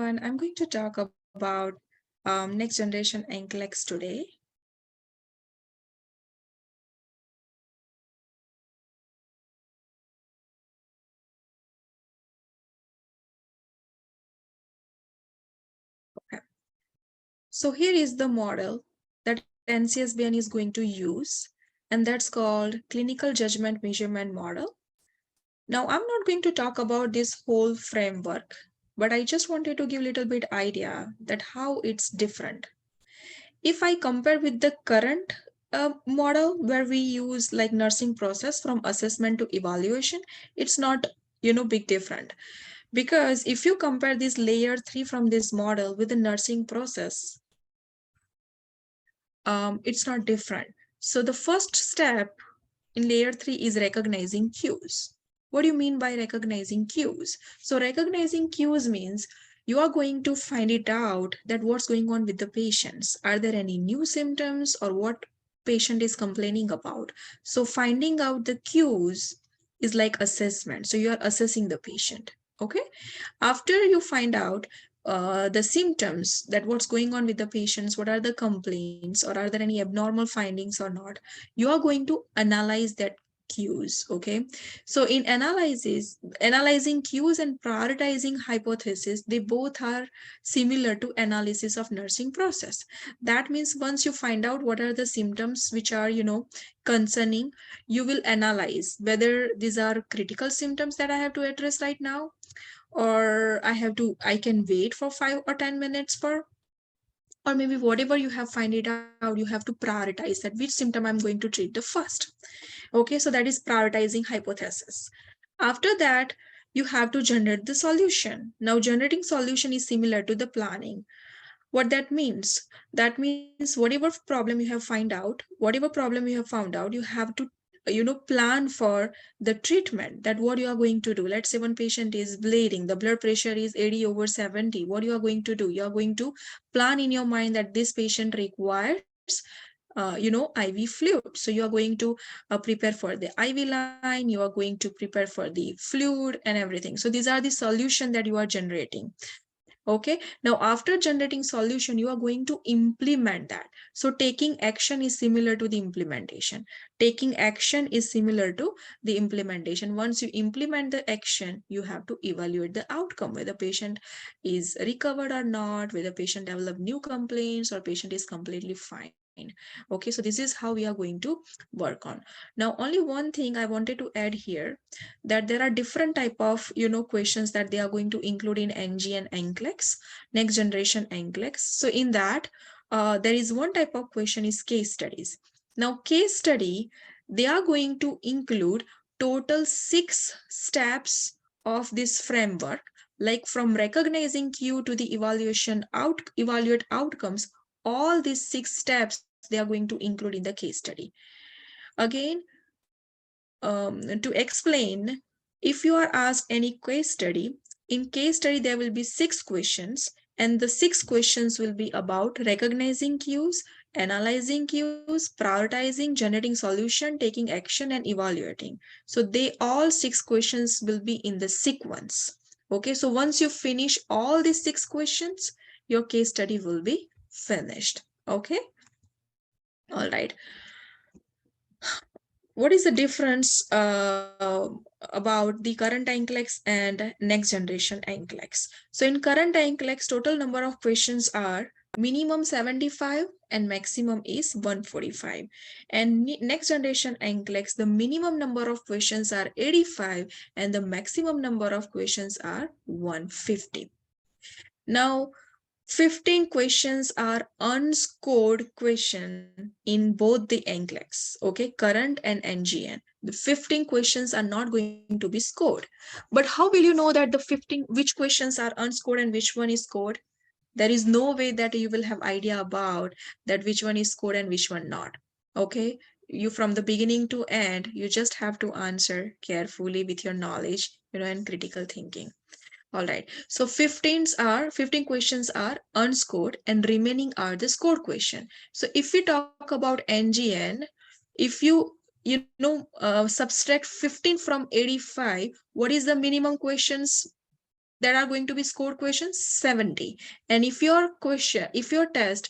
everyone. I'm going to talk about next generation Nclex today. Okay. So here is the model that NCSBN is going to use, and that's called Clinical Judgment Measurement Model. Now, I'm not going to talk about this whole framework, but I just wanted to give a little bit idea that how it's different. If I compare with the current model where we use like nursing process from assessment to evaluation, it's not big different, because if you compare this layer 3 from this model with the nursing process, it's not different. So the first step in layer 3 is recognizing cues. What do you mean by recognizing cues? So recognizing cues means you are going to find it out that what's going on with the patients. Are there any new symptoms or what patient is complaining about? So finding out the cues is like assessment. So you are assessing the patient. Okay. After you find out the symptoms, that what's going on with the patients, what are the complaints, or are there any abnormal findings or not, you are going to analyze that cues. Okay, so in analyzing cues and prioritizing hypothesis, they both are similar to analysis of nursing process. That means once you find out what are the symptoms which are concerning, you will analyze whether these are critical symptoms that I have to address right now, or I can wait for 5 or 10 minutes for, or maybe whatever you have find it out, you have to prioritize that which symptom I'm going to treat the first. Okay, so that is prioritizing hypothesis. After that, you have to generate the solution. Now generating solution is similar to the planning. What that means whatever problem you have found out, you have to plan for the treatment, that what you are going to do. Let's say one patient is bleeding, the blood pressure is 80/70. What you are going to do, you are going to plan in your mind that this patient requires IV fluid. So you are going to prepare for the IV line, you are going to prepare for the fluid and everything. So these are the solution that you are generating. Okay, now after generating solution, you are going to implement that. So taking action is similar to the implementation. Taking action is similar to the implementation. Once you implement the action, you have to evaluate the outcome, whether patient is recovered or not, whether patient develop new complaints or patient is completely fine. Okay, so this is how we are going to work on. Now only one thing I wanted to add here, that there are different type of questions that they are going to include in NG and Nclex, next generation Nclex. So in that, there is one type of question is case studies. Now case study, they are going to include total 6 steps of this framework, like from recognizing cue to the evaluate outcomes. All these 6 steps they are going to include in the case study. Again, to explain, if you are asked any case study, in case study there will be 6 questions, and the 6 questions will be about recognizing cues, analyzing cues, prioritizing, generating solution, taking action, and evaluating. So they all 6 questions will be in the sequence. Okay, so once you finish all these 6 questions, your case study will be finished. Okay, all right. What is the difference about the current Nclex and next generation Nclex? So in current Nclex, total number of questions are minimum 75 and maximum is 145. And next generation Nclex, the minimum number of questions are 85 and the maximum number of questions are 150. Now, 15 questions are unscored question in both the Nclex, okay, current and NGN. The 15 questions are not going to be scored. But how will you know that the 15, which questions are unscored and which one is scored? There is no way that you will have idea about that which one is scored and which one not. Okay, you from the beginning to end, you just have to answer carefully with your knowledge, and critical thinking. All right, so 15 questions are unscored and remaining are the scored question. So if we talk about NGN, if you subtract 15 from 85, what is the minimum questions that are going to be scored questions? 70. And if your test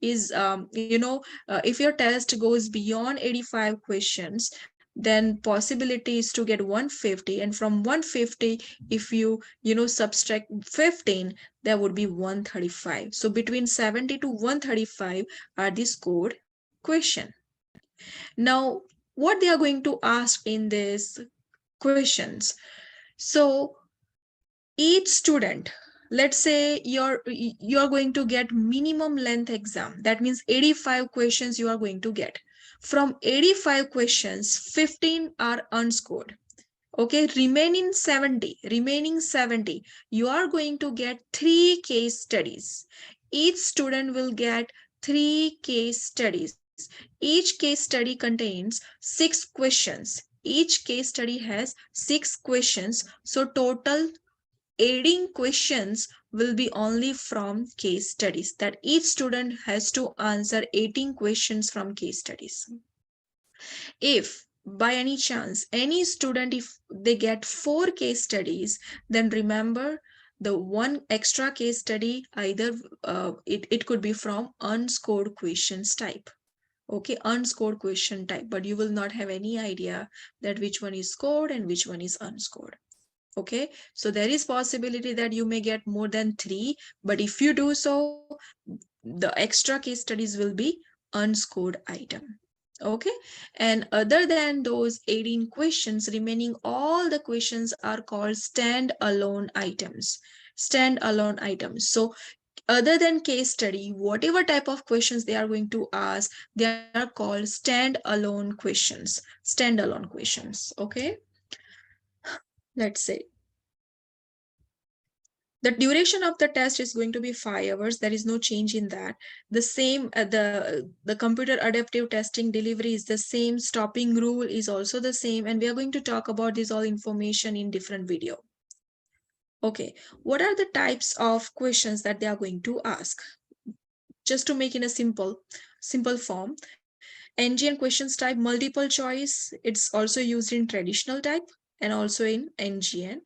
is if your test goes beyond 85 questions, then possibility is to get 150, and from 150, if you subtract 15, there would be 135. So between 70 to 135 are the scored question. Now, what they are going to ask in this questions? So each student, let's say you're going to get minimum length exam, that means 85 questions you are going to get. From 85 questions, 15 are unscored. Okay, remaining 70 you are going to get 3 case studies. Each student will get 3 case studies. Each case study contains 6 questions. Each case study has 6 questions, so total 18 questions will be only from case studies, that each student has to answer 18 questions from case studies. If by any chance any student, if they get 4 case studies, then remember the one extra case study, either it could be from unscored questions type. Okay, unscored question type, but you will not have any idea that which one is scored and which one is unscored. Okay, so there is possibility that you may get more than 3, but if you do so, the extra case studies will be unscored item. Okay, and other than those 18 questions, remaining all the questions are called stand-alone items. Stand-alone items. So other than case study, whatever type of questions they are going to ask, they are called stand-alone questions. Stand-alone questions. Okay, let's say the duration of the test is going to be 5 hours. There is no change in that. The same, the computer adaptive testing delivery is the same. Stopping rule is also the same, and we are going to talk about this all information in different video. Okay, what are the types of questions that they are going to ask? Just to make in a simple form, NGN questions type multiple choice. It's also used in traditional type and also in NGN.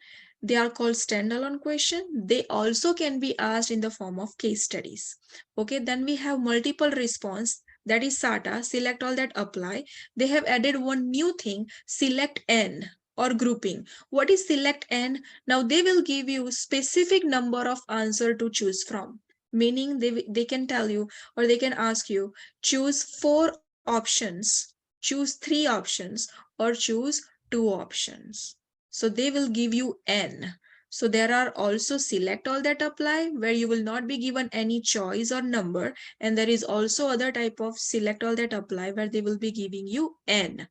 They are called standalone question. They also can be asked in the form of case studies. Okay, then we have multiple response, that is SATA, select all that apply. They have added one new thing, select N or grouping. What is select N? Now they will give you specific number of answer to choose from. Meaning they can tell you, or they can ask you, choose 4 options, choose 3 options, or choose 2 options. So they will give you N. So there are also select all that apply, where you will not be given any choice or number. And there is also other type of select all that apply, where they will be giving you N.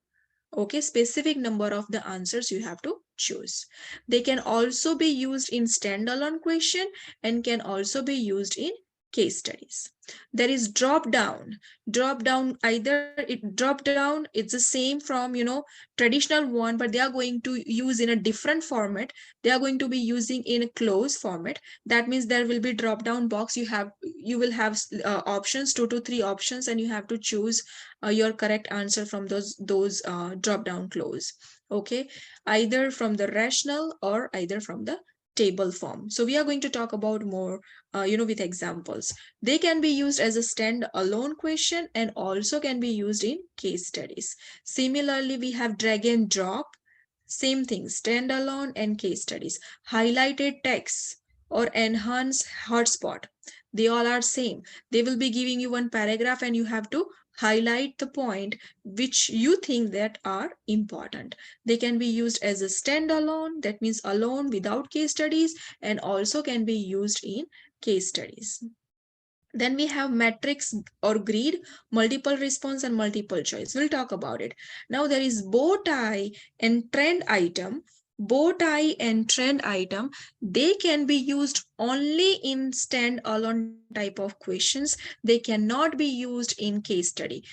Okay, specific number of the answers you have to choose. They can also be used in standalone question and can also be used in case studies. There is drop down, either it's the same from traditional one, but they are going to use in a different format. They are going to be using in a closed format. That means there will be drop down box. You will have options, 2 to 3 options, and you have to choose your correct answer from those drop down clause. Okay, either from the rational or either from the table form. So we are going to talk about more with examples. They can be used as a stand alone question and also can be used in case studies. Similarly, we have drag and drop. Same thing, standalone and case studies. Highlighted text or enhance hotspot, they all are same. They will be giving you one paragraph and you have to highlight the point which you think that are important. They can be used as a standalone, that means alone without case studies, and also can be used in case studies. Then we have matrix or grid, multiple response and multiple choice. We'll talk about it. Now there is bow tie and trend item. Bow tie and trend item, they can be used only in stand-alone type of questions. They cannot be used in case study.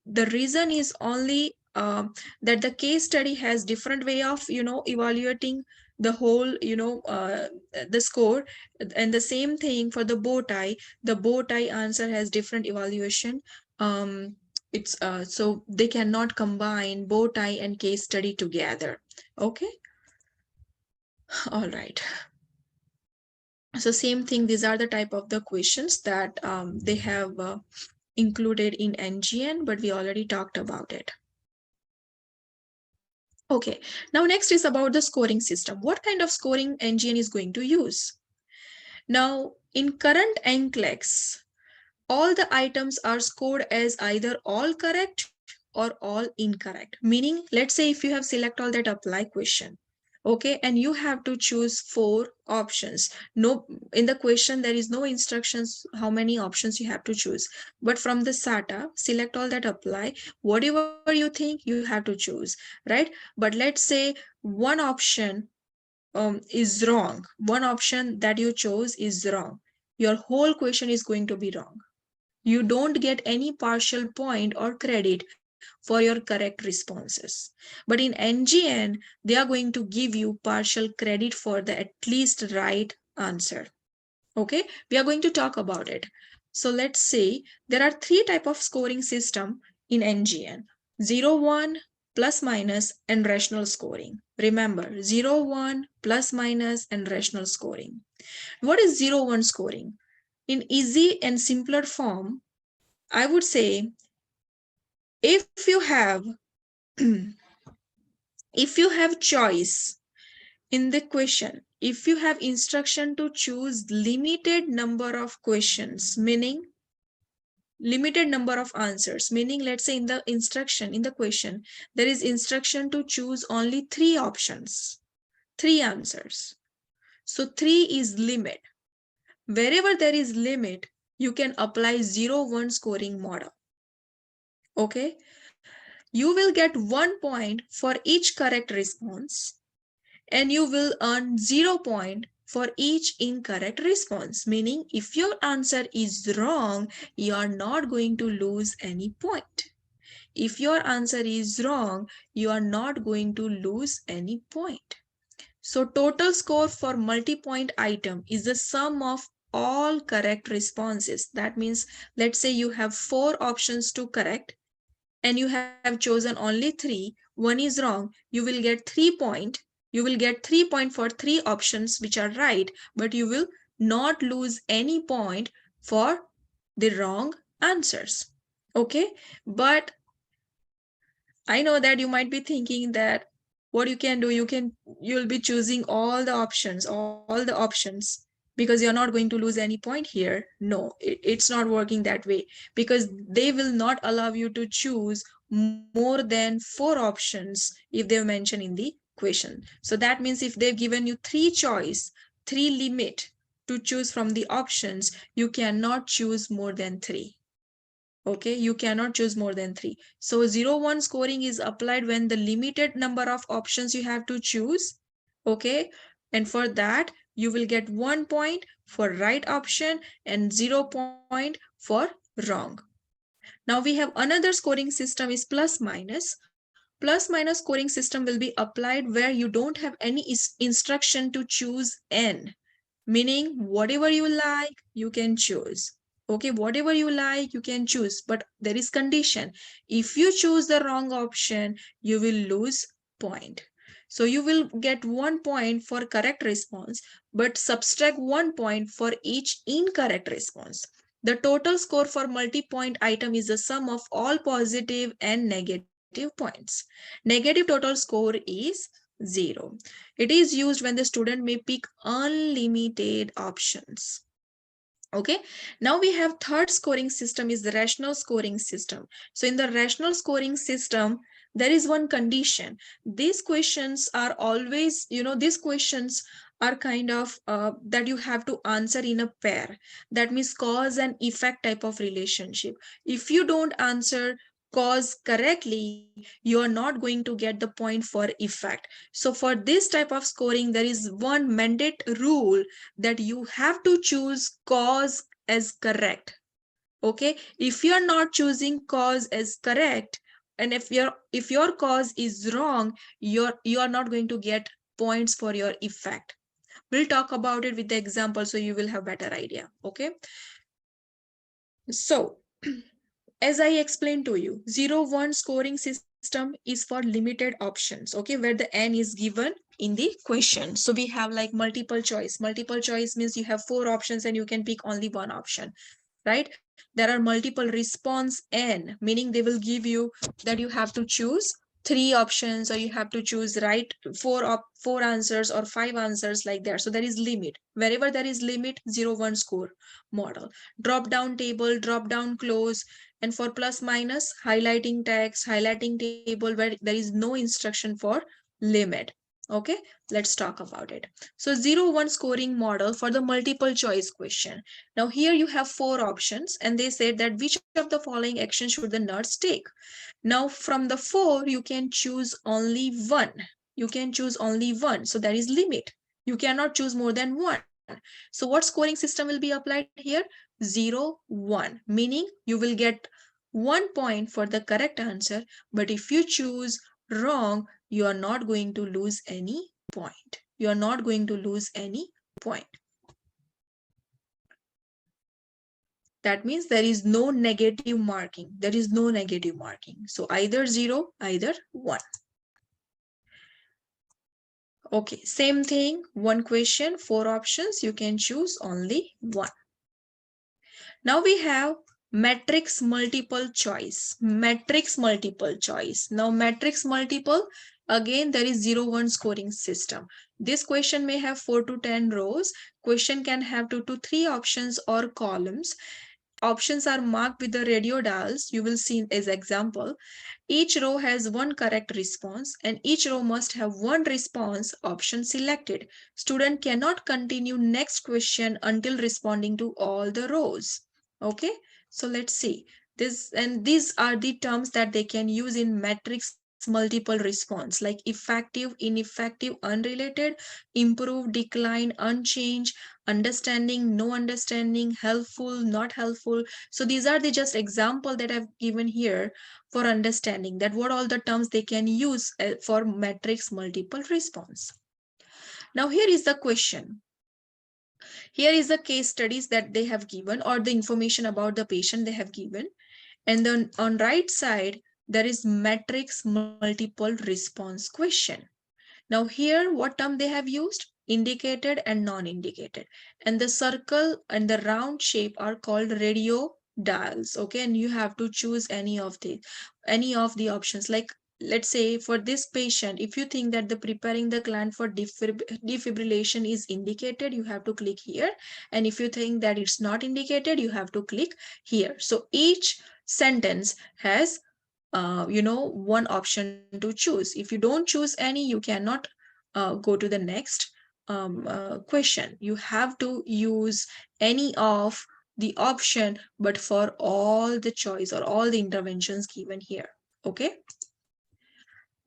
The reason is only that the case study has different way of evaluating the whole the score, and the same thing for the bow tie. The bow tie answer has different evaluation. It's so they cannot combine bow tie and case study together. Okay, all right. So same thing, these are the type of the questions that they have included in NGN, but we already talked about it. Okay, now next is about the scoring system. What kind of scoring NGN is going to use? Now, in current Nclex, all the items are scored as either all correct or all incorrect. Meaning, let's say if you have select all that apply question, okay, and you have to choose 4 options. No, in the question there is no instructions how many options you have to choose, but from the SATA select all that apply, whatever you think you have to choose, right? But let's say one option is wrong, one option that you chose is wrong, your whole question is going to be wrong. You don't get any partial point or credit for your correct responses. But in NGN, they are going to give you partial credit for the at least right answer. Okay, we are going to talk about it. So let's say there are 3 type of scoring system in NGN: 0, 1, plus minus, and rational scoring. Remember, 0, 1, plus minus, and rational scoring. What is 0, 1 scoring? In easy and simpler form, I would say if you have if you have choice in the question, if you have instruction to choose limited number of questions, meaning limited number of answers, meaning let's say in the instruction in the question there is instruction to choose only 3 options, 3 answers. So 3 is limit. Wherever there is limit, you can apply 0, 1 scoring model. Okay, you will get 1 point for each correct response, and you will earn 0 point for each incorrect response. Meaning, if your answer is wrong, you are not going to lose any point. If your answer is wrong, you are not going to lose any point. So total score for multi-point item is the sum of all correct responses. That means, let's say you have 4 options to correct and you have chosen only 3, one is wrong, you will get 3 point. You will get 3 point for 3 options which are right, but you will not lose any point for the wrong answers. Okay, but I know that you might be thinking that what you can do, you'll be choosing all the options, because you're not going to lose any point here. No, it's not working that way, because they will not allow you to choose more than 4 options if they've mentioned in the question. So that means if they've given you 3 choice, 3 limit to choose from the options, you cannot choose more than 3. Okay, you cannot choose more than 3. So 0, 1 scoring is applied when the limited number of options you have to choose. Okay, and for that you will get 1 point for right option and 0 point for wrong. Now we have another scoring system is plus minus. Plus minus scoring system will be applied where you don't have any instruction to choose n, meaning whatever you like you can choose. Okay, whatever you like you can choose, but there is condition: if you choose the wrong option you will lose point. So you will get 1 point for correct response, but subtract 1 point for each incorrect response. The total score for multi-point item is the sum of all positive and negative points. Negative total score is 0. It is used when the student may pick unlimited options. Okay, now we have third scoring system is the rational scoring system. So in the rational scoring system, there is one condition. These questions are always, these questions are kind of that you have to answer in a pair. That means cause and effect type of relationship. If you don't answer cause correctly, you are not going to get the point for effect. So for this type of scoring, there is one mandate rule that you have to choose cause as correct. Okay, if you're not choosing cause as correct, and if your cause is wrong, you are not going to get points for your effect. We'll talk about it with the example so you will have better idea. Okay, so as I explained to you, 0, 1 scoring system is for limited options, okay, where the n is given in the question. So we have like multiple choice. Multiple choice means you have 4 options and you can pick only one option, right? There are multiple response n, meaning they will give you that you have to choose 3 options, or you have to choose right 4 answers or 5 answers, like that. So there is limit. Wherever there is limit, 0 1 score model. Drop down table, drop down close, and for plus minus, highlighting text, highlighting table, where there is no instruction for limit. Okay, let's talk about it. So 0 1 scoring model for the multiple choice question. Now here you have 4 options, and they said that which of the following actions should the nurse take. Now from the 4 you can choose only one. You can choose only one, so there is limit. You cannot choose more than one. So what scoring system will be applied here? 0 1, meaning you will get 1 point for the correct answer, but if you choose wrong, you are not going to lose any point. You are not going to lose any point. That means there is no negative marking. There is no negative marking. So either 0, either 1. Okay, same thing. One question, 4 options. You can choose only one. Now we have matrix multiple choice. Matrix multiple choice. Now matrix multiple, again there is 0 1 scoring system. This question may have 4 to 10 rows. Question can have 2 to 3 options or columns. Options are marked with the radio dials. You will see as example. Each row has one correct response, and each row must have one response option selected. Student cannot continue next question until responding to all the rows. Okay, so let's see this, and these are the terms that they can use in matrix multiple response, like effective, ineffective, unrelated, improve, decline, unchanged, understanding, no understanding, helpful, not helpful. So these are the just example that I've given here for understanding that what all the terms they can use for matrix multiple response. Now here is the question. Here is the case studies that they have given, or the information about the patient they have given. And then on right side, there is matrix multiple response question. Now here, what term they have used? Indicated and non-indicated. And the circle and the round shape are called radio dials. Okay, and you have to choose any of the options. Like let's say for this patient, if you think that the preparing the gland for defibrillation is indicated, you have to click here. And if you think that it's not indicated, you have to click here. So each sentence has one option to choose. If you don't choose any, you cannot go to the next question. You have to use any of the option, but for all the choice or all the interventions given here. Okay.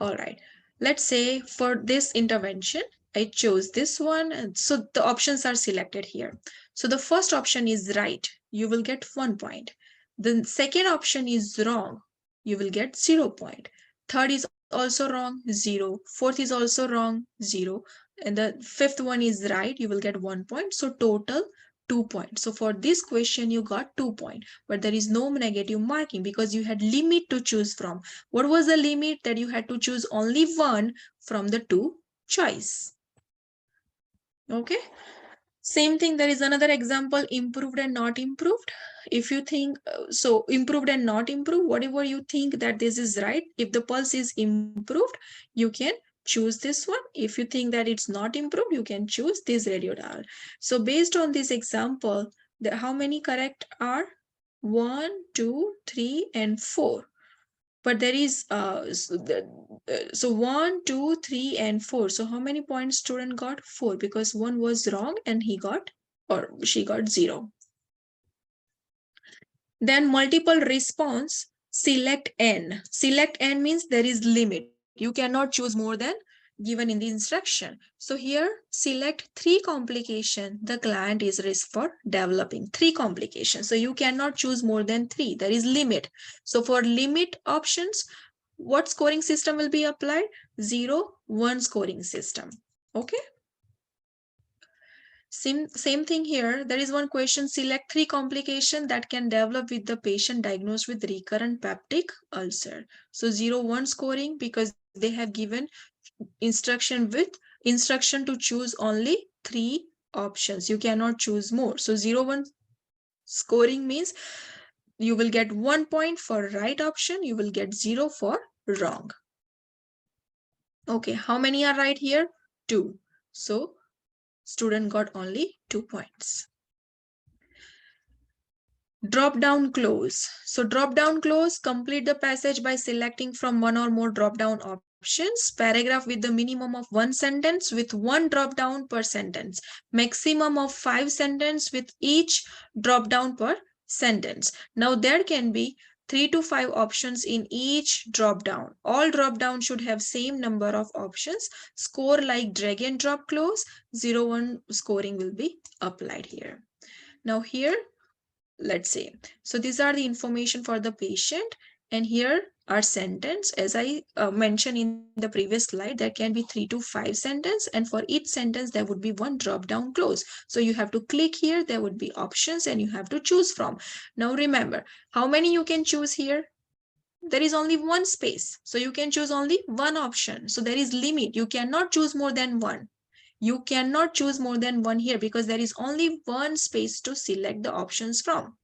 All right. Let's say for this intervention, I chose this one. And so the options are selected here. So the first option is right. You will get 1 point. The second option is wrong. You will get 0 point. Third is also wrong, 0. Fourth is also wrong, 0. And the fifth one is right. You will get 1 point. So total 2 points. So for this question, you got 2 points, but there is no negative marking because you had limit to choose from. What was the limit? That you had to choose only one from the 2 choice. Okay. Same thing, there is another example, improved and not improved. If you think, so improved and not improved, whatever you think that this is right, if the pulse is improved, you can choose this one. If you think that it's not improved, you can choose this radio dial. So based on this example, how many correct are? 1, 2, 3, and 4. But there is so 1, 2, 3, and 4. So how many points student got? 4, because one was wrong and he got, or she got 0. Then multiple response, select n. Select n means there is limit. You cannot choose more than given in the instruction. So here, select 3 complication. The client is risk for developing 3 complications. So you cannot choose more than 3. There is limit. So for limit options, what scoring system will be applied? 0 1 scoring system. Okay. Same thing here. There is one question, select 3 complications that can develop with the patient diagnosed with recurrent peptic ulcer. So 0 1 scoring because they have given instruction with instruction to choose only 3 options. You cannot choose more. So 0-1 scoring means you will get 1 point for right option, you will get 0 for wrong. Okay, how many are right here? 2. So student got only 2 points. Drop down clause. So drop down clause, complete the passage by selecting from one or more drop down options. Paragraph with the minimum of 1 sentence with 1 drop down per sentence. Maximum of 5 sentences with each drop down per sentence. Now there can be 3 to 5 options in each drop down. All drop down should have same number of options. Score like drag and drop clause. 0-1 scoring will be applied here. Now here, let's say, so these are the information for the patient, and here are sentence. As I mentioned in the previous slide, there can be 3 to 5 sentences, and for each sentence there would be 1 drop down clause. So you have to click here, there would be options and you have to choose from. Now remember, how many you can choose here? There is only 1 space, so you can choose only 1 option. So there is limit, you cannot choose more than 1. You cannot choose more than 1 here because there is only 1 space to select the options from.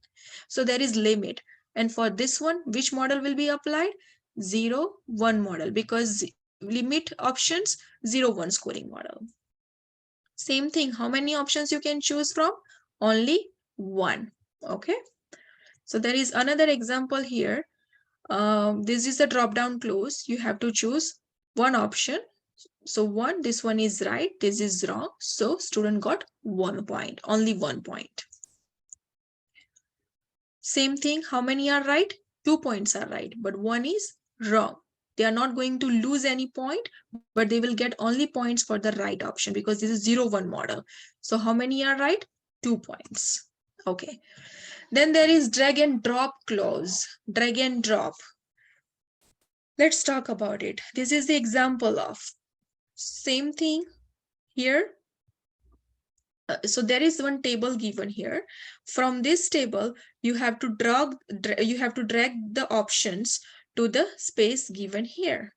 So there is limit. And for this one, which model will be applied? 0-1 model, because limit options 0-1 scoring model. Same thing, how many options you can choose from? Only 1. Okay. So there is another example here. This is the drop down clause. You have to choose 1 option. So 1, this one is right, this is wrong. So student got 1 point, only 1 point. Same thing, how many are right? 2 points are right, but 1 is wrong. They are not going to lose any point, but they will get only points for the right option because this is 0-1 model. So how many are right? 2 points. Okay. Then there is drag and drop clause. Drag and drop. Let's talk about it. This is the example of same thing here. So there is one table given here. From this table, you have to drag the options to the space given here.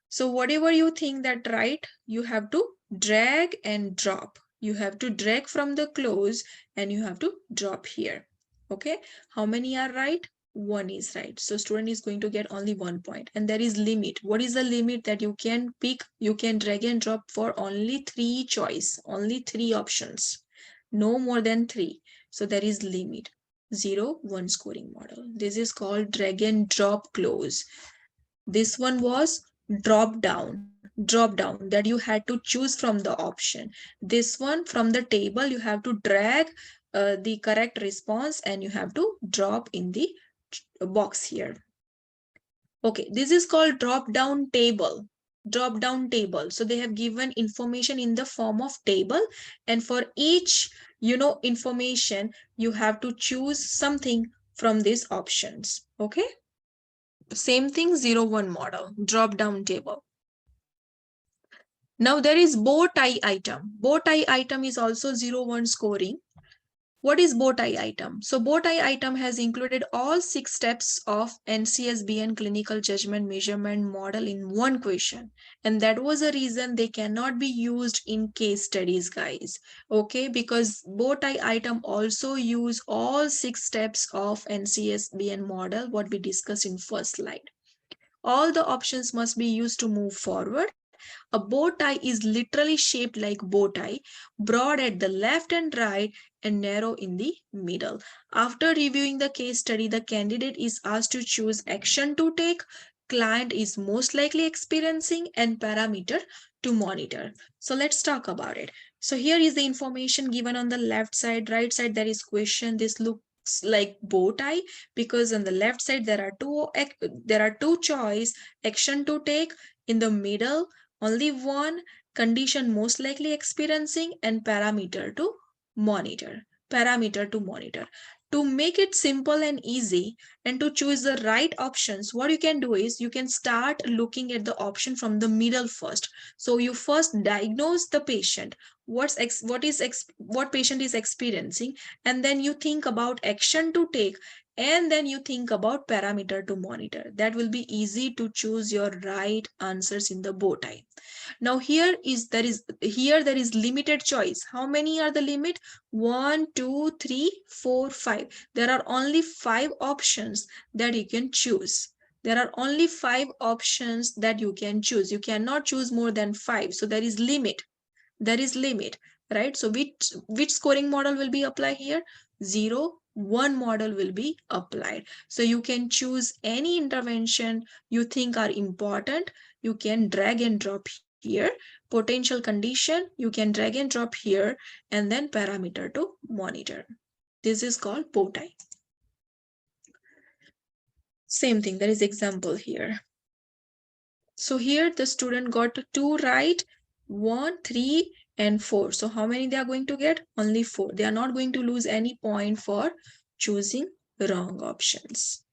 So whatever you think that right, you have to drag and drop. You have to drag from the clause and you have to drop here. Okay, how many are right? 1 is right. So student is going to get only 1 point. And there is limit. What is the limit that you can pick? You can drag and drop for only 3 choice, only 3 options, no more than 3. So there is limit. 0-1 scoring model. This is called drag and drop clause. This one was drop down that you had to choose from the option. This one, from the table, you have to drag the correct response and you have to drop in the box here. Okay, this is called drop down table. Drop down table. So they have given information in the form of table, and for each information you have to choose something from these options. Okay, same thing, 0-1 model, drop down table. Now there is bow tie item. Bow tie item is also 0-1 scoring. What is bow tie item? So bow tie item has included all 6 steps of NCSBN clinical judgment measurement model in one question. And that was a reason they cannot be used in case studies, guys. Okay, because bow tie item also use all 6 steps of NCSBN model, what we discussed in first slide. All the options must be used to move forward. A bow tie is literally shaped like bow tie, broad at the left and right and narrow in the middle. After reviewing the case study, the candidate is asked to choose action to take, client is most likely experiencing, and parameter to monitor. So let's talk about it. So here is the information given on the left side. Right side there is question. This looks like bow tie because on the left side there are two choice, action to take. In the middle, only one, condition most likely experiencing, and parameter to monitor. To make it simple and easy and to choose the right options, what you can do is you can start looking at the option from the middle first. So you first diagnose the patient, what patient is experiencing, and then you think about action to take and then you think about parameter to monitor. That will be easy to choose your right answers in the bow tie. Now here there is limited choice. How many are the limit? 1, 2, 3, 4, 5. There are only 5 options that you can choose. There are only 5 options that you can choose. You cannot choose more than 5. So there is limit. There is limit, right? So which scoring model will be applied here? 0, 1 model will be applied. So you can choose any intervention you think are important. You can drag and drop here. Potential condition, you can drag and drop here, and then parameter to monitor. This is called bow tie. Same thing, there is example here. So here the student got 2 right, 1, 3, and 4. So how many they are going to get? Only 4. They are not going to lose any point for choosing wrong options.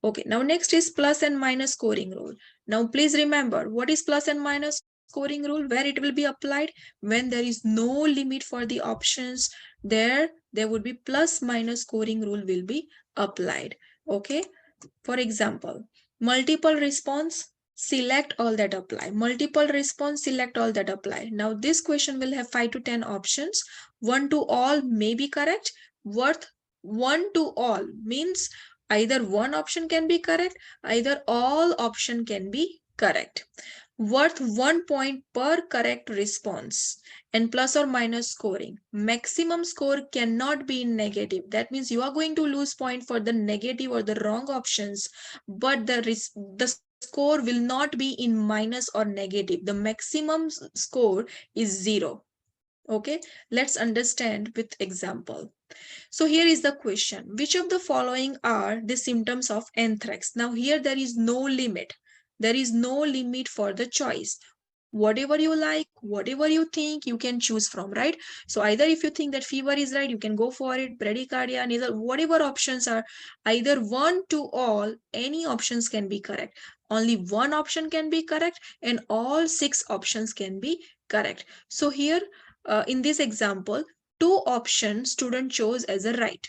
Okay, now next is plus and minus scoring rule. Now please remember, what is plus and minus scoring rule? Where it will be applied? When there is no limit for the options, there would be plus minus scoring rule will be applied. Okay, for example, multiple response, select all that apply. Multiple response, select all that apply. Now this question will have 5 to 10 options. 1 to all may be correct. Worth 1 to all means either one option can be correct, either all option can be correct. Worth 1 point per correct response, and plus or minus scoring. Maximum score cannot be in negative. That means you are going to lose point for the negative or the wrong options, but the score will not be in minus or negative. The maximum score is 0. Okay, let's understand with example. So here is the question. Which of the following are the symptoms of anthrax? Now here there is no limit. There is no limit for the choice. Whatever you like, whatever you think, you can choose from, right? So either if you think that fever is right, you can go for it. Bradycardia, nasal, whatever options are, either 1 to all, any options can be correct. Only one option can be correct and all 6 options can be correct. So here in this example, 2 options student chose as a right,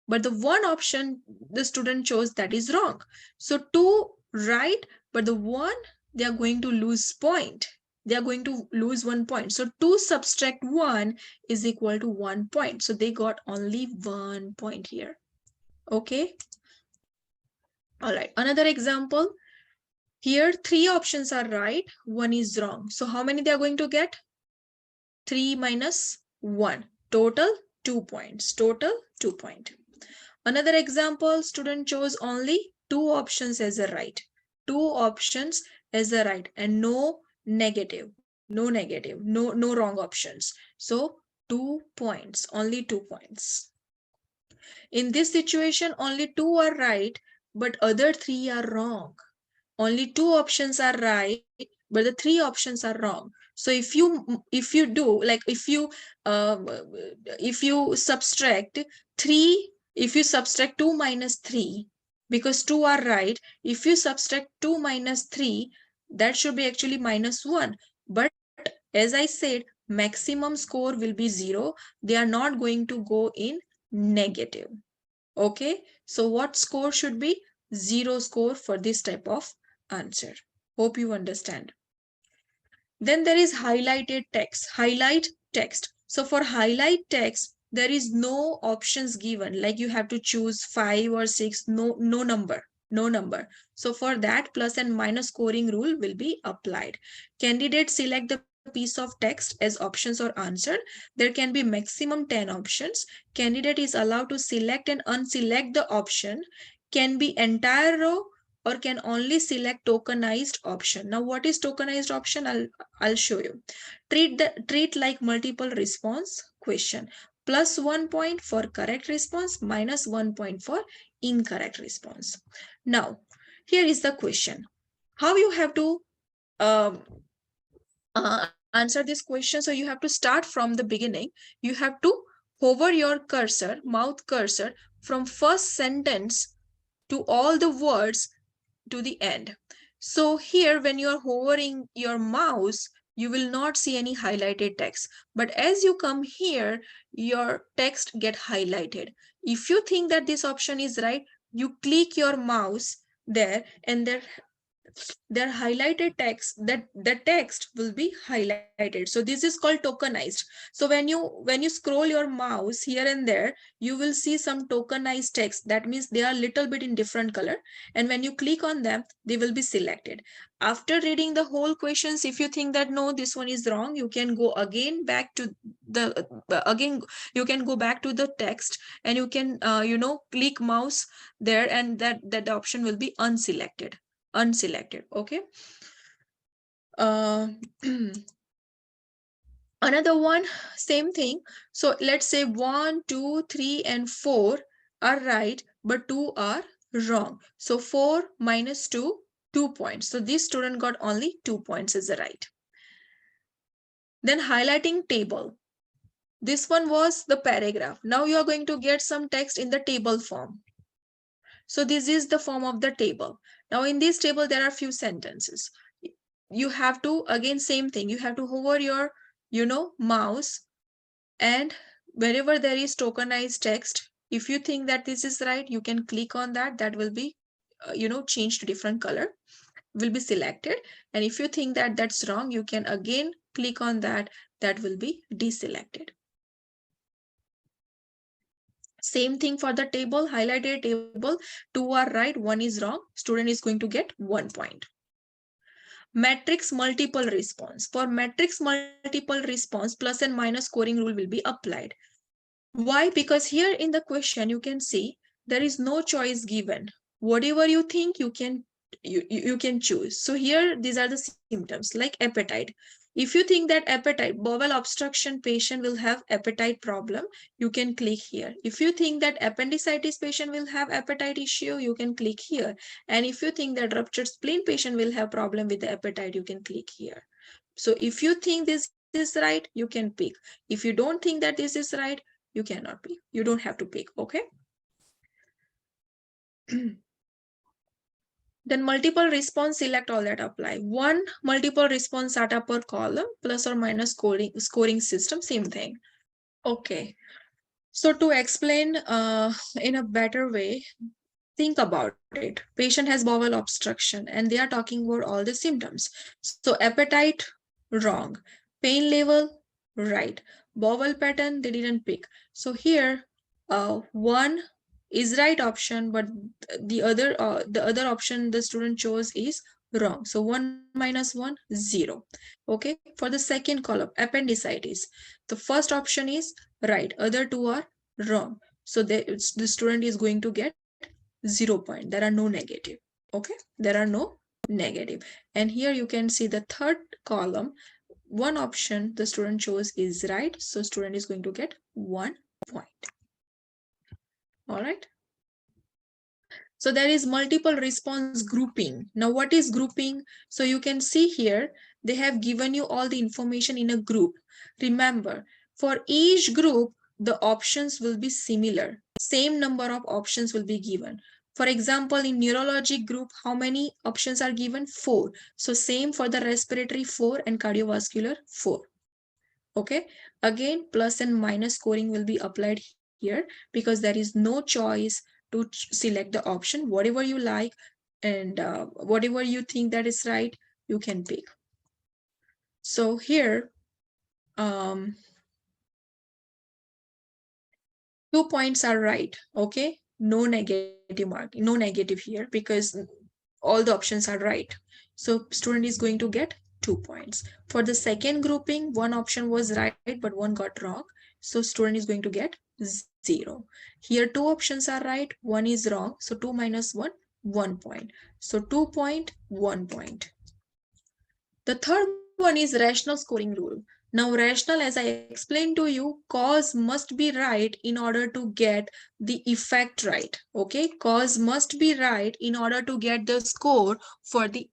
but the one option the student chose that is wrong. So 2 right, but the one they are going to lose point. They are going to lose 1 point. So 2 subtract 1 is equal to 1 point. So they got only 1 point here. Okay. All right. Another example. Here 3 options are right, 1 is wrong. So how many they are going to get? 3 minus 1. Total 2 points. Total 2 point. Another example, student chose only 2 options as a right. 2 options as a right and no negative. No wrong options. So 2 points. Only 2 points. In this situation, only 2 are right, but other 3 are wrong. Only 2 options are right, but the 3 options are wrong. So if you do like if you subtract 3, if you subtract 2 minus 3, because 2 are right, if you subtract 2 minus 3, that should be actually minus 1. But as I said, maximum score will be 0. They are not going to go in negative. Okay, so what score should be? 0 score for this type of answer. Hope you understand. Then there is highlighted text. Highlight text. So for highlight text, there is no options given. Like you have to choose 5 or 6. No number. No number. So for that, plus and minus scoring rule will be applied. Candidates select the piece of text as options or answer. There can be maximum 10 options. Candidate is allowed to select and unselect the option. Can be entire row or can only select tokenized option. Now what is tokenized option? I'll show you. Treat like multiple response question. Plus 1 point for correct response, minus 1 point for incorrect response. Now here is the question. How you have to answer this question? So you have to start from the beginning. You have to hover your cursor, mouth cursor, from first sentence to all the words to the end. So here when you are hovering your mouse, you will not see any highlighted text. But as you come here, your text get highlighted. If you think that this option is right, you click your mouse there, and their highlighted text, that the text will be highlighted. So this is called tokenized. So when you scroll your mouse here and there, you will see some tokenized text. That means they are little bit in different color, and when you click on them, they will be selected. After reading the whole questions, if you think that no, this one is wrong, you can go again back to the again you can go back to the text, and you can click mouse there, and that option will be unselected. Okay. uh, Another one, same thing. So let's say 1, 2, 3, and 4 are right, but 2 are wrong. So 4 minus 2, 2 points. So this student got only 2 points is the right. Then highlighting table. This one was the paragraph. Now you are going to get some text in the table form. So this is the form of the table. Now in this table, there are few sentences. You have to, again, same thing. You have to hover your, mouse, and wherever there is tokenized text, if you think that this is right, you can click on that. That will be, changed to different color, will be selected. And if you think that that's wrong, you can again click on that. That will be deselected. Same thing for the table, highlighted table. 2 are right, 1 is wrong. Student is going to get 1 point. Matrix multiple response. For matrix multiple response, plus and minus scoring rule will be applied. Why? Because here in the question, you can see there is no choice given. Whatever you think, you can choose. So here, these are the symptoms like appetite. If you think that appetite, bowel obstruction patient will have appetite problem, you can click here. If you think that appendicitis patient will have appetite issue, you can click here. And if you think that ruptured spleen patient will have problem with the appetite, you can click here. So if you think this is right, you can pick. If you don't think that this is right, you cannot pick. You don't have to pick. Okay. Then multiple response, select all that apply. One multiple response data per column, plus or minus scoring system, same thing. Okay. So to explain in a better way, think about it. Patient has bowel obstruction, and they are talking about all the symptoms. So appetite, wrong. Pain level, right. Bowel pattern, they didn't pick. So here, one is right option, but the other option the student chose is wrong. So 1 minus 1, 0. Okay. For the second column, appendicitis, the first option is right, other two are wrong. So the student is going to get 0 point. There are no negative. Okay. There are no negative. And here you can see the third column, one option the student chose is right. So student is going to get 1 point. All right. So there is multiple response grouping. Now what is grouping? So you can see here, they have given you all the information in a group. Remember, for each group, the options will be similar. Same number of options will be given. For example, in neurologic group, how many options are given? 4. So same for the respiratory, 4, and cardiovascular, 4. Okay. Again, plus and minus scoring will be applied here because there is no choice to select the option, whatever you like, and whatever you think that is right, you can pick. So here, 2 points are right. Okay. No negative mark, no negative here, because all the options are right. So student is going to get 2 points. For the second grouping, one option was right, but one got wrong. So student is going to get 0. Here, 2 options are right, one is wrong. So 2 minus 1, 1 point. So 2 point, 1 point. The third one is rational scoring rule. Now, rational, as I explained to you, cause must be right in order to get the effect right. Okay, cause must be right in order to get the score for the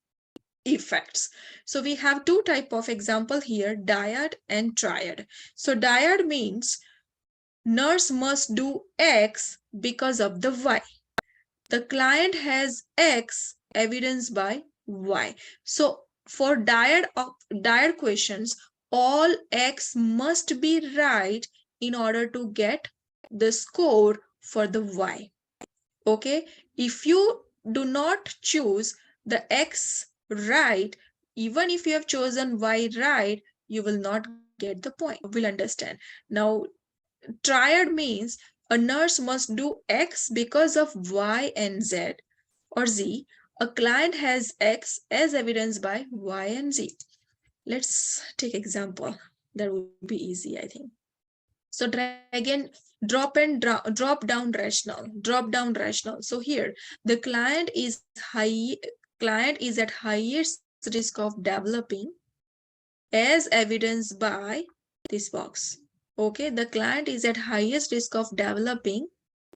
effects. So we have two type of example here, dyad and triad. So dyad means nurse must do X because of the Y. The client has X evidence by Y. So for dyad questions, all X must be right in order to get the score for the y. Okay, if you do not choose the x right, even if you have chosen y right, you will not get the point. Will understand. Now, triad means a nurse must do x because of y and z or z. A client has x as evidenced by y and z. Let's take example. That would be easy, I think. So again, drop down rational, drop down rational. So here the client is at highest risk of developing as evidenced by this box. Okay, the client is at highest risk of developing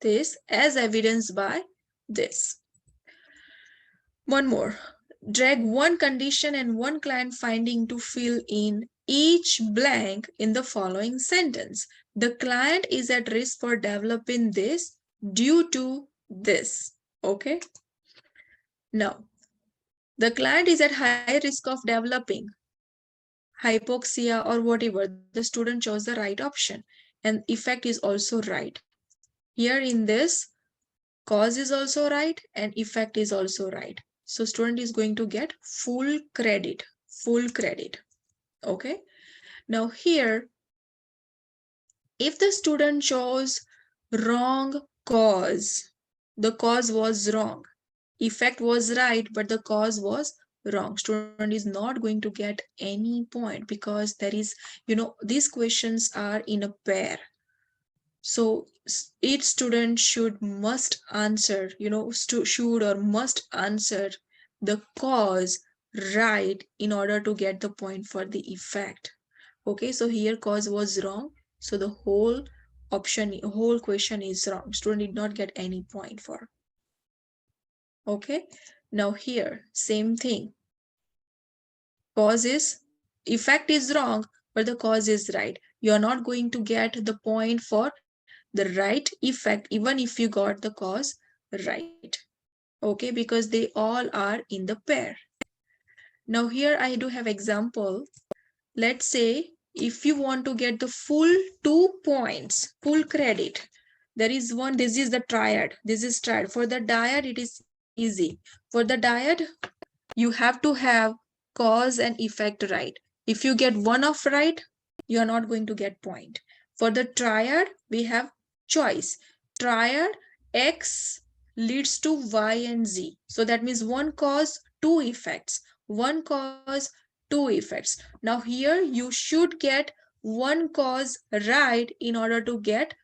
this as evidenced by this. One more. Drag one condition and one client finding to fill in each blank in the following sentence. The client is at risk for developing this due to this. Okay. Now, the client is at high risk of developing hypoxia or whatever. The student chose the right option and effect is also right. Here in this, cause is also right and effect is also right. So student is going to get full credit. Okay. Now here, if the student chose wrong cause, the cause was wrong. Effect was right, but the cause was wrong. Student is not going to get any point because there is, these questions are in a pair. So each student must answer, should or must answer the cause right in order to get the point for the effect. Okay, so here cause was wrong. So the whole question is wrong. Student did not get any point for. Okay, now here, same thing. Effect is wrong, but the cause is right. You're not going to get the point for the right effect, even if you got the cause right. Okay, because they all are in the pair. Now here I do have example. Let's say if you want to get the full 2 points, full credit, there is one, this is the triad. This is triad. For the dyad, it is easy. For the dyad, you have to have cause and effect right. If you get one of right, you are not going to get point. For the triad, we have choice. Triad X leads to Y and Z. So that means one cause, two effects. One cause, two effects. Now here you should get one cause right in order to get,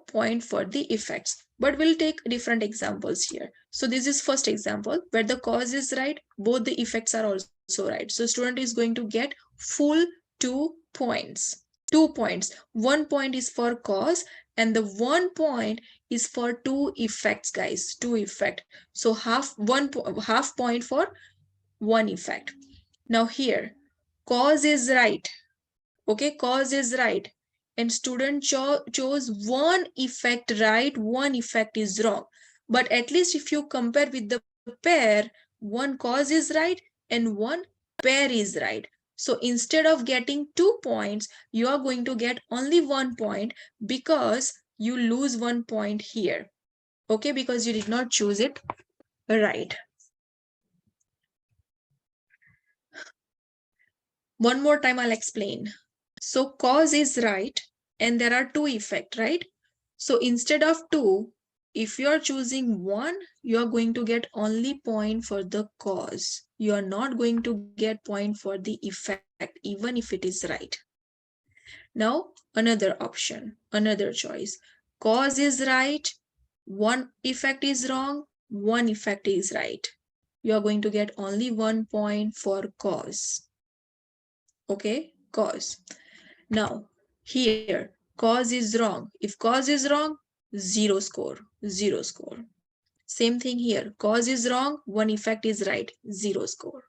point for the effects. But we'll take different examples here. So this is first example where the cause is right, both the effects are also right. So student is going to get full 2 points. 2 points. 1 point is for cause and the 1 point is for 2 effects, guys. 2 effect. So half point for 1 effect. Now here, cause is right. Okay, cause is right. And student chose one effect right, one effect is wrong. But at least if you compare with the pair, one cause is right and one pair is right. So instead of getting 2 points, you are going to get only 1 point because you lose 1 point here. Okay, because you did not choose it right. One more time I'll explain. So cause is right and there are 2 effects, right? So instead of 2, if you are choosing 1, you are going to get only point for the cause. You are not going to get point for the effect, even if it is right. Now, another option, another choice. Cause is right, one effect is wrong, one effect is right. You are going to get only 1 point for cause. Okay, cause. Now, here, cause is wrong. If cause is wrong, 0 score, 0 score. Same thing here. Cause is wrong, one effect is right, 0 score.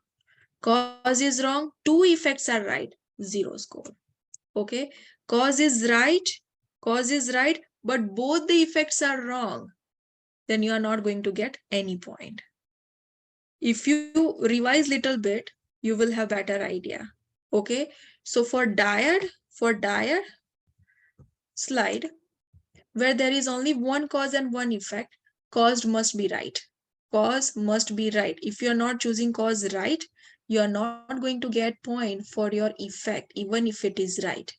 Cause is wrong, 2 effects are right, 0 score. Okay, cause is right, but both the effects are wrong. Then you are not going to get any point. If you revise little bit, you will have better idea. Okay, so for dyad slide, where there is only one cause and one effect, cause must be right. Cause must be right. If you are not choosing cause right, you are not going to get point for your effect, even if it is right.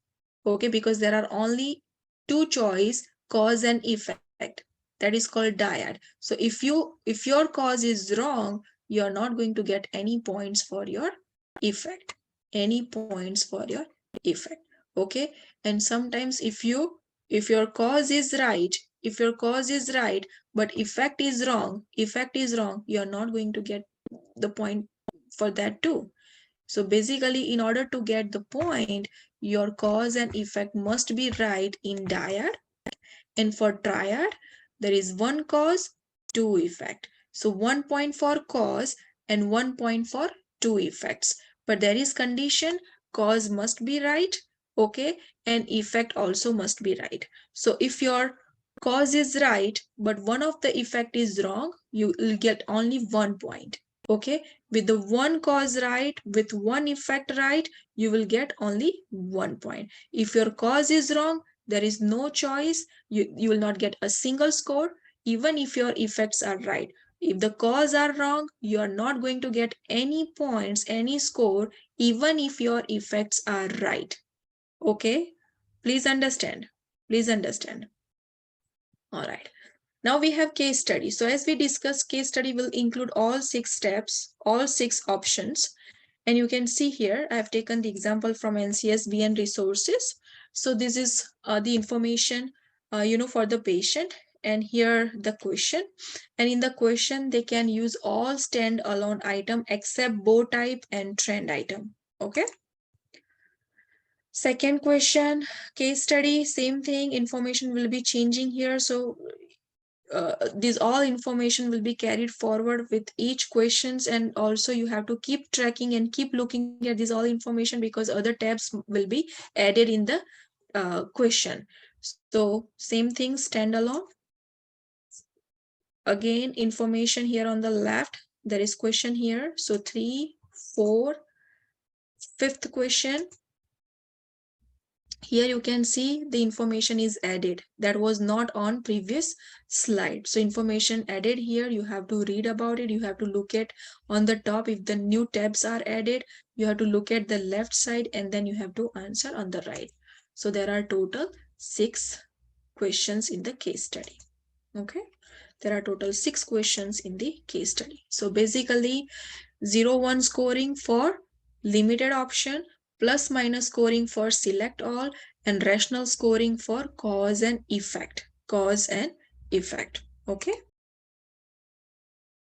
Okay, because there are only two choice, cause and effect. That is called dyad. So if your cause is wrong, you are not going to get any points for your effect. Any points for your effect. Okay, and sometimes if your cause is right, if your cause is right but effect is wrong, you are not going to get the point for that too. So basically, in order to get the point, your cause and effect must be right in dyad. And for triad, there is one cause, two effect. So 1 point for cause and 1 point for two effects. But there is condition, cause must be right, okay, and effect also must be right. So if your cause is right, but one of the effect is wrong, you will get only 1 point. Okay, with the one cause right, with one effect right, you will get only 1 point. If your cause is wrong, there is no choice, you will not get a single score, even if your effects are right. If the cause are wrong, you are not going to get any points, any score, even if your effects are right. Okay, please understand. Please understand. All right. Now we have case study. So as we discussed, case study will include all 6 steps, all 6 options. And you can see here, I have taken the example from NCSBN resources. So this is the information, for the patient. And here the question. And in the question, they can use all stand-alone item except bow type and trend item. Okay. Second question, case study, same thing, information will be changing here. So this all information will be carried forward with each questions, and also you have to keep tracking and keep looking at this all information because other tabs will be added in the question. So same thing, standalone. Again, information here on the left, there is question here. So 3, 4, 5th question. Here you can see the information is added that was not on previous slide. So information added here, you have to read about it. You have to look at on the top if the new tabs are added. You have to look at the left side and then you have to answer on the right. So there are total 6 questions in the case study. Okay. There are total 6 questions in the case study. So basically 0-1 scoring for limited option, plus minus scoring for select all, and rational scoring for cause and effect. Cause and effect. Okay.